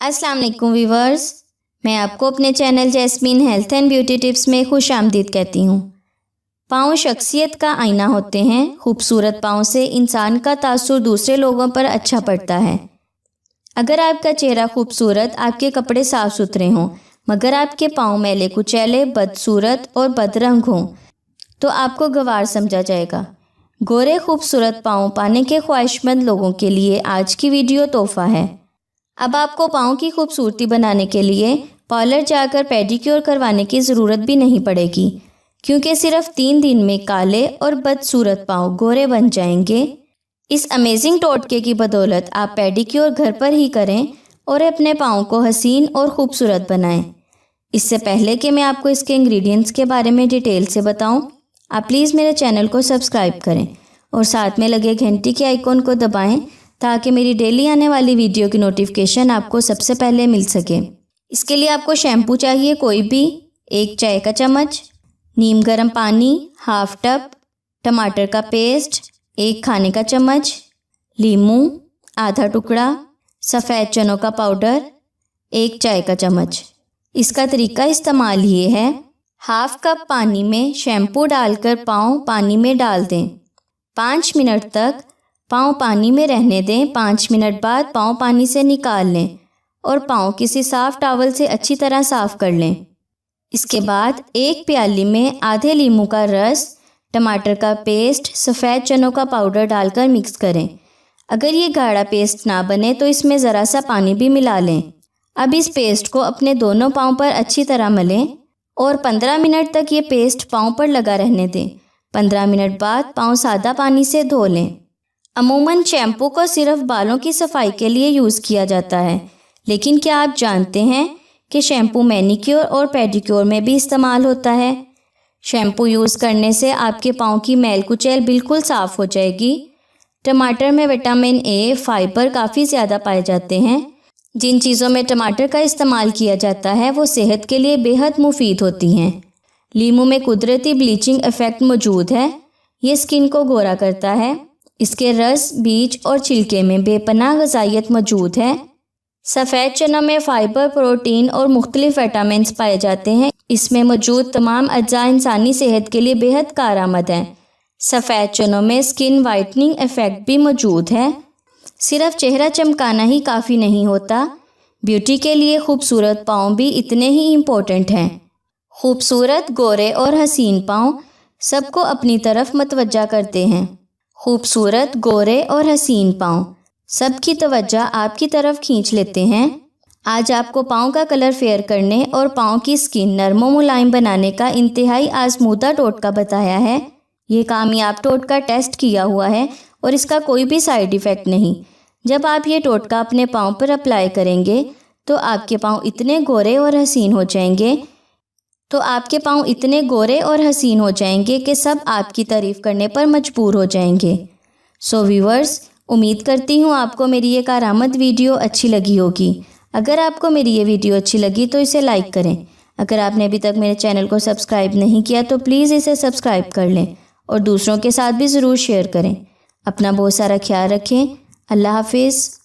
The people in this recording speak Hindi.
अस्सलाम वालेकुम व्यूवर्स, मैं आपको अपने channel jasmine health and beauty tips में खुश आमदीद कहती हूँ। पाँव शख्सियत का आईना होते हैं। खूबसूरत पाँव से इंसान का तासुर दूसरे लोगों पर अच्छा पड़ता है। अगर आपका चेहरा खूबसूरत, आपके कपड़े साफ सुथरे हों, मगर आपके पाँव मैले कुचैले, बदसूरत और बदरंग हों, तो आपको गंवार समझा जाएगा। गोरे खूबसूरत पाँव पाने के ख्वाहिशमंद लोगों के लिए आज की वीडियो तोहफा है। अब आपको पाँव की खूबसूरती बनाने के लिए पार्लर जाकर पेडिक्योर करवाने की ज़रूरत भी नहीं पड़ेगी, क्योंकि सिर्फ 3 दिन में काले और बदसूरत पाँव गोरे बन जाएंगे। इस अमेजिंग टोटके की बदौलत आप पेडिक्योर घर पर ही करें और अपने पाँव को हसीन और ख़ूबसूरत बनाएं। इससे पहले कि मैं आपको इसके इंग्रेडिएंट्स के बारे में डिटेल से बताऊं, आप प्लीज़ मेरे चैनल को सब्सक्राइब करें और साथ में लगे घंटी के आइकॉन को दबाएं ताकि मेरी डेली आने वाली वीडियो की नोटिफिकेशन आपको सबसे पहले मिल सके। इसके लिए आपको शैम्पू चाहिए कोई भी, 1 चाय का चम्मच, नीम गर्म पानी हाफ टब, टमाटर का पेस्ट 1 खाने का चम्मच, लीमू आधा टुकड़ा, सफ़ेद चनों का पाउडर 1 चाय का चम्मच। इसका तरीका इस्तेमाल ये है, हाफ कप पानी में शैम्पू डालकर पाँव पानी में डाल दें। 5 मिनट तक पाँव पानी में रहने दें। 5 मिनट बाद पाँव पानी से निकाल लें और पाँव किसी साफ़ टॉवल से अच्छी तरह साफ़ कर लें। इसके बाद 1 प्याली में आधे लीमू का रस, टमाटर का पेस्ट, सफ़ेद चनों का पाउडर डालकर मिक्स करें। अगर ये गाढ़ा पेस्ट ना बने तो इसमें ज़रा सा पानी भी मिला लें। अब इस पेस्ट को अपने दोनों पाँव पर अच्छी तरह मलें और 15 मिनट तक ये पेस्ट पाँव पर लगा रहने दें। 15 मिनट बाद पाँव सादा पानी से धो लें। अमूमन शैम्पू को सिर्फ बालों की सफाई के लिए यूज़ किया जाता है, लेकिन क्या आप जानते हैं कि शैम्पू मैनिक्योर और पेडिक्योर में भी इस्तेमाल होता है। शैम्पू यूज़ करने से आपके पाँव की मैल कुचैल बिल्कुल साफ़ हो जाएगी। टमाटर में विटामिन ए, फाइबर काफ़ी ज़्यादा पाए जाते हैं। जिन चीज़ों में टमाटर का इस्तेमाल किया जाता है वो सेहत के लिए बेहद मुफीद होती हैं। लीमू में कुदरती ब्लीचिंग इफ़ेक्ट मौजूद है। ये स्किन को गोरा करता है। इसके रस, बीज और छिलके में बेपनाह ग़िज़ाइयत मौजूद है। सफ़ेद चना में फाइबर, प्रोटीन और मुख्तलिफ विटामिन पाए जाते हैं। इसमें मौजूद तमाम अज्जा इंसानी सेहत के लिए बेहद कारआमद हैं। सफ़ेद चनों में स्किन वाइटनिंग इफ़ेक्ट भी मौजूद है। सिर्फ चेहरा चमकाना ही काफ़ी नहीं होता, ब्यूटी के लिए खूबसूरत पाँव भी इतने ही इम्पोर्टेंट हैं। खूबसूरत, गोरे और हसीन पाँव सबको अपनी तरफ मतवज्जा करते हैं। खूबसूरत, गोरे और हसीन पाँव सबकी तवज्जो आपकी तरफ खींच लेते हैं। आज आपको पाँव का कलर फेयर करने और पाँव की स्किन नरम मुलायम बनाने का इंतहाई आजमूदा टोटका बताया है। ये कामयाब टोटका टेस्ट किया हुआ है और इसका कोई भी साइड इफ़ेक्ट नहीं। जब आप ये टोटका अपने पाँव पर अप्लाई करेंगे तो आपके पाँव इतने गोरे और हसीन हो जाएंगे कि सब आपकी तारीफ़ करने पर मजबूर हो जाएंगे। सो व्यूवर्स, उम्मीद करती हूँ आपको मेरी ये कारआमद वीडियो अच्छी लगी होगी। अगर आपको मेरी ये वीडियो अच्छी लगी तो इसे लाइक करें। अगर आपने अभी तक मेरे चैनल को सब्सक्राइब नहीं किया तो प्लीज़ इसे सब्सक्राइब कर लें और दूसरों के साथ भी ज़रूर शेयर करें। अपना बहुत सारा ख्याल रखें। अल्लाह हाफिज़।